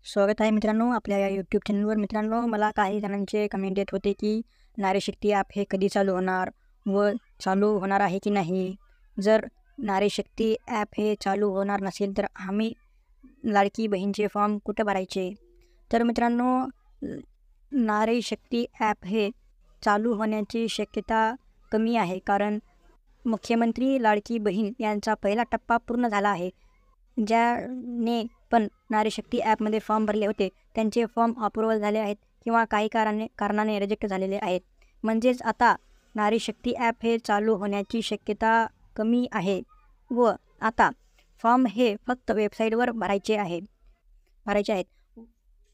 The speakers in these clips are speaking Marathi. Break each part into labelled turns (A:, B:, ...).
A: स्वागत आहे मित्रांनो आपल्या या यूट्यूब चॅनलवर. मित्रांनो, मला काही जणांचे कमेंट येत होते की नारी शक्ती ॲप हे कधी चालू होणार व चालू होणार आहे की नाही. जर नारी शक्ती ॲप हे चालू होणार नसेल तर आम्ही लाडकी बहीणचे फॉर्म कुठे भरायचे. तर मित्रांनो, नारी शक्ती ॲप हे चालू होण्याची शक्यता कमी आहे, कारण मुख्यमंत्री लाडकी बहीण यांचा पहिला टप्पा पूर्ण झाला आहे. ज्याने पण नारी शक्ती ॲपमध्ये फॉर्म भरले होते त्यांचे फॉर्म अप्रूव्हल झाले आहेत किंवा काही कारणाने रिजेक्ट झालेले आहेत. म्हणजेच आता नारी शक्ती ॲप हे चालू होण्याची शक्यता कमी आहे व आता फॉर्म हे फक्त वेबसाईटवर भरायचे आहेत.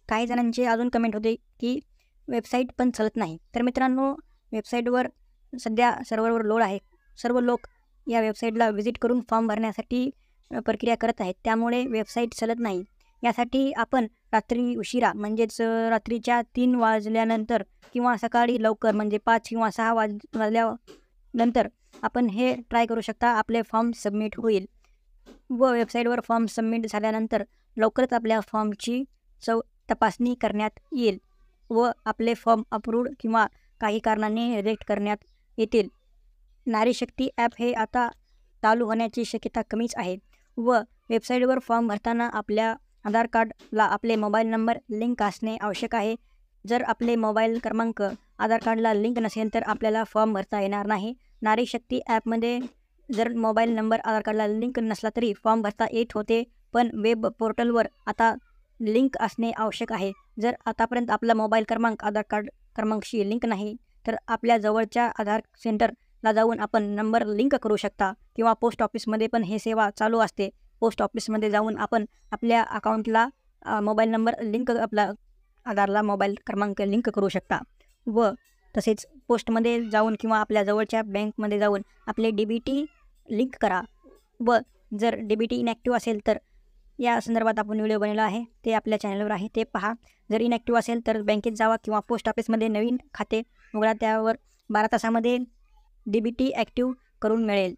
A: काही जणांचे अजून कमेंट होते की वेबसाईट पण चालत नाही. तर मित्रांनो, वेबसाईटवर सध्या सर्व्हरवर लोड आहे. सर्व लोक या वेबसाईटला व्हिजिट करून फॉर्म भरण्यासाठी प्रक्रिया करत आहेत, त्यामुळे वेबसाईट चालत नाही. यासाठी आपण रात्री उशिरा म्हणजेच रात्रीच्या 3 वाजल्यानंतर किंवा सकाळी लवकर म्हणजे 5 किंवा 6 वाजल्यानंतर आपण हे ट्राय करू शकता. आपले फॉर्म सबमिट होईल व वेबसाईटवर फॉर्म सबमिट झाल्यानंतर लवकरच आपल्या फॉर्मची तपासणी करण्यात येईल व आपले फॉर्म अप्रूव्ड किंवा काही कारणाने रिजेक्ट करण्यात येतील. नारी शक्ती ॲप हे आता चालू होण्याची शक्यता कमीच आहे व वेबसाईटवर फॉर्म भरताना आपल्या आधार कार्डला आपले मोबाईल नंबर लिंक असणे आवश्यक आहे. जर आपले मोबाईल क्रमांक आधार कार्डला लिंक नसेल तर आपल्याला फॉर्म भरता येणार नाही. नारी शक्ती ॲपमध्ये जर मोबाईल नंबर आधार कार्डला लिंक नसला तरी फॉर्म भरता येत होते, पण वेब पोर्टलवर आता लिंक असणे आवश्यक आहे. जर आतापर्यंत आपला मोबाईल क्रमांक आधार कार्ड क्रमांकशी लिंक नाही तर आपल्या जवळच्या आधार सेंटरला जाऊन आपण नंबर लिंक करू शकता किंवा पोस्ट ऑफिसमध्ये पण हे सेवा चालू असते. पोस्ट ऑफिसमध्ये जाऊन आपण आपल्या अकाउंटला मोबाईल नंबर लिंक, आपला आधारला मोबाईल क्रमांक लिंक करू शकता व तसेच पोस्टमध्ये जाऊन किंवा आपल्या जवळच्या बँकमध्ये जाऊन आपले DBT लिंक करा व जर DBT इनॅक्टिव्ह असेल तर या संदर्भात आपण व्हिडिओ बनवला आहे, ते आपल्या चॅनलवर आहे, ते पहा. जर इनॅक्टिव्ह असेल तर बँकेत जावा किंवा पोस्ट ऑफिसमध्ये नवीन खाते उघडा, त्यावर 12 तासामध्ये DBT ॲक्टिव्ह करून मिळेल.